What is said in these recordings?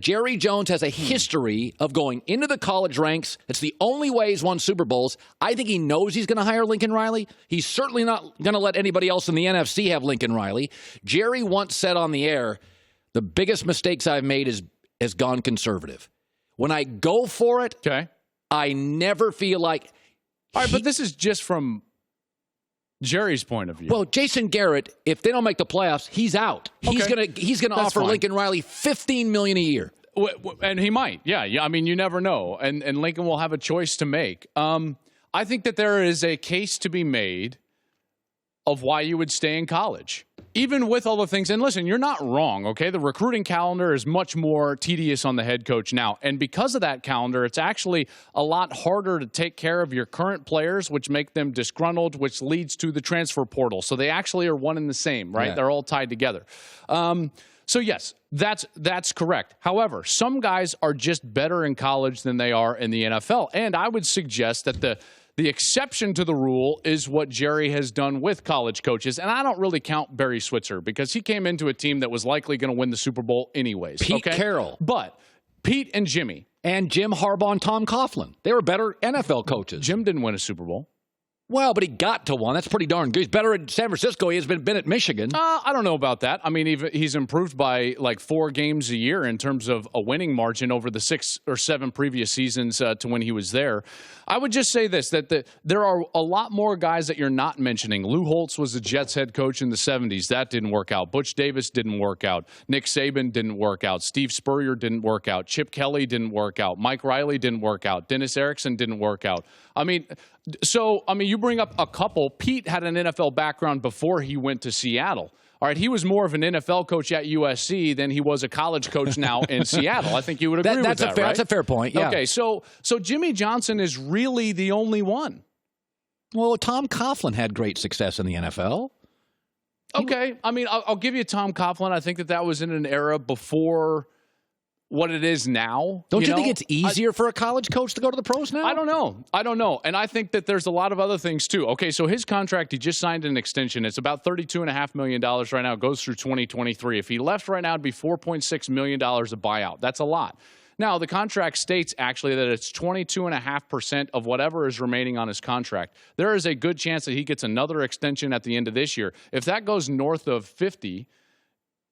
Jerry Jones has a history of going into the college ranks. It's the only way he's won Super Bowls. I think he knows he's going to hire Lincoln Riley. He's certainly not going to let anybody else in the NFC have Lincoln Riley. Jerry once said on the air, the biggest mistakes I've made has gone conservative. When I go for it, I never feel like... All right, but this is just from Jerry's point of view. Well, Jason Garrett, if they don't make the playoffs, he's out. He's gonna offer Lincoln Riley $15 million a year. And he might. Yeah. I mean, you never know. And Lincoln will have a choice to make. I think that there is a case to be made of why you would stay in college, even with all the things. And listen, you're not wrong, okay? The recruiting calendar is much more tedious on the head coach now. And because of that calendar, it's actually a lot harder to take care of your current players, which make them disgruntled, which leads to the transfer portal. So they actually are one and the same, right? Yeah. They're all tied together. So yes, that's correct. However, some guys are just better in college than they are in the NFL. And I would suggest that the exception to the rule is what Jerry has done with college coaches. And I don't really count Barry Switzer because he came into a team that was likely going to win the Super Bowl anyways. Pete Carroll. But Pete and Jimmy. And Jim Harbaugh and Tom Coughlin. They were better NFL coaches. Jim didn't win a Super Bowl. Well, but he got to one. That's pretty darn good. He's better at San Francisco. He has been at Michigan. I don't know about that. I mean, he's improved by like 4 games a year in terms of a winning margin over the 6 or 7 previous seasons to when he was there. I would just say this, that there are a lot more guys that you're not mentioning. Lou Holtz was the Jets head coach in the 70s. That didn't work out. Butch Davis didn't work out. Nick Saban didn't work out. Steve Spurrier didn't work out. Chip Kelly didn't work out. Mike Riley didn't work out. Dennis Erickson didn't work out. I mean, you bring up a couple. Pete had an NFL background before he went to Seattle. All right, he was more of an NFL coach at USC than he was a college coach now in Seattle. I think you would agree with that, right? That's a fair point, yeah. Okay, so Jimmy Johnson is really the only one. Well, Tom Coughlin had great success in the NFL. Okay, I mean, I'll give you Tom Coughlin. I think that was in an era before what it is now. Don't you think it's easier for a college coach to go to the pros now? I don't know. And I think that there's a lot of other things, too. Okay, so his contract, he just signed an extension. It's about $32.5 million right now. It goes through 2023. If he left right now, it'd be $4.6 million of buyout. That's a lot. Now, the contract states, actually, that it's 22.5% of whatever is remaining on his contract. There is a good chance that he gets another extension at the end of this year. If that goes north of 50,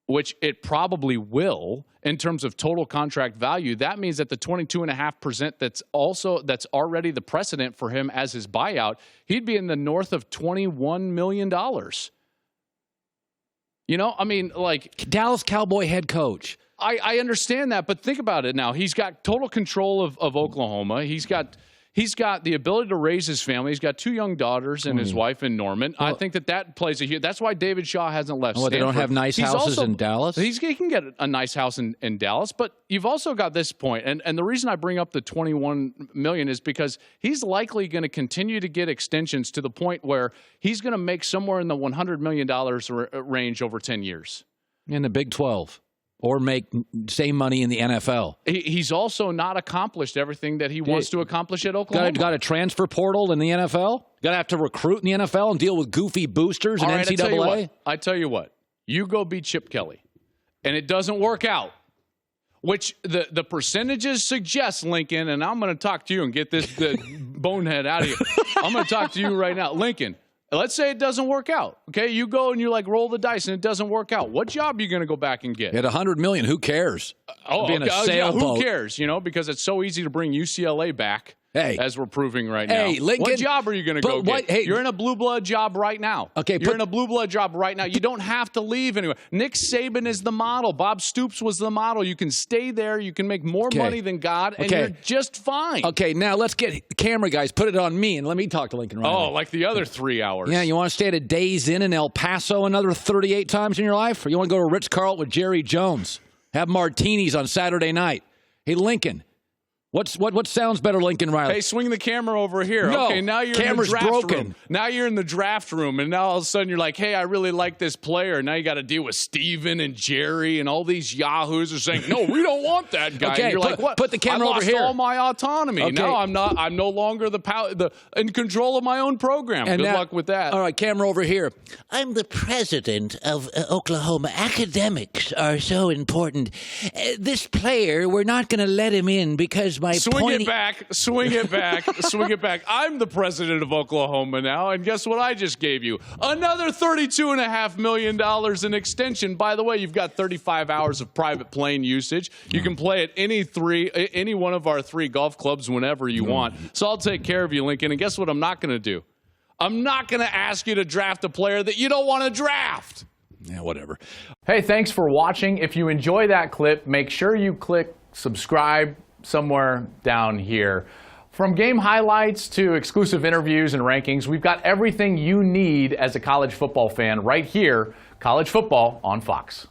which it probably will in terms of total contract value, that means that the 22.5% that's already the precedent for him as his buyout, he'd be in the north of $21 million. You know, I mean, like Dallas Cowboy head coach. I understand that, but think about it now. He's got total control of Oklahoma. He's got the ability to raise his family. He's got 2 young daughters and his wife in Norman. Well, I think that plays a huge. That's why David Shaw hasn't left. Well, they don't have nice houses in Dallas. He can get a nice house in Dallas, but you've also got this point, and the reason I bring up the $21 million is because he's likely going to continue to get extensions to the point where he's going to make somewhere in the $100 million range over 10 years in the Big 12. Or make same money in the NFL. He's also not accomplished everything that he wants to accomplish at Oklahoma. Got a transfer portal in the NFL? Got to have to recruit in the NFL and deal with goofy boosters and NCAA? I tell you what. You go beat Chip Kelly, and it doesn't work out, which the percentages suggest, Lincoln, and I'm going to talk to you and get this bonehead out of here. I'm going to talk to you right now. Lincoln, let's say it doesn't work out. Okay, you go and you roll the dice and it doesn't work out. What job are you going to go back and get? At $100 million, who cares? Who cares? Because it's so easy to bring UCLA back. As we're proving right now. Lincoln, what job are you going to go get? You're in a blue blood job right now. Okay, you're in a blue blood job right now. You don't have to leave anywhere. Nick Saban is the model. Bob Stoops was the model. You can stay there. You can make more money than God, and you're just fine. Okay, now let's get the camera guys. Put it on me, and let me talk to Lincoln right now. Oh, like the other 3 hours. Yeah, you want to stay at a Days Inn in El Paso another 38 times in your life? Or you want to go to Ritz-Carlton with Jerry Jones? Have martinis on Saturday night? Hey, Lincoln. What sounds better, Lincoln Riley? Hey, swing the camera over here. No, okay, now you're camera's in the draft broken. room. Now you're in the draft room, and now all of a sudden you're like, hey, I really like this player. Now you got to deal with Steven and Jerry and all these yahoos are saying, no, we don't want that guy. Okay, and you're like, what? Put the camera over here. I lost all my autonomy. Okay. Now I'm no longer in control of my own program. And Good luck with that. All right, camera over here. I'm the president of Oklahoma. Academics are so important. This player, we're not going to let him in because my Swing it back. Swing it back. I'm the president of Oklahoma now, and guess what I just gave you? Another $32.5 million in extension. By the way, you've got 35 hours of private plane usage. You can play at any one of our 3 golf clubs whenever you want. So I'll take care of you, Lincoln. And guess what I'm not going to do? I'm not going to ask you to draft a player that you don't want to draft. Yeah, whatever. Hey, thanks for watching. If you enjoy that clip, make sure you click subscribe somewhere down here. From game highlights to exclusive interviews and rankings, we've got everything you need as a college football fan right here, College Football on Fox.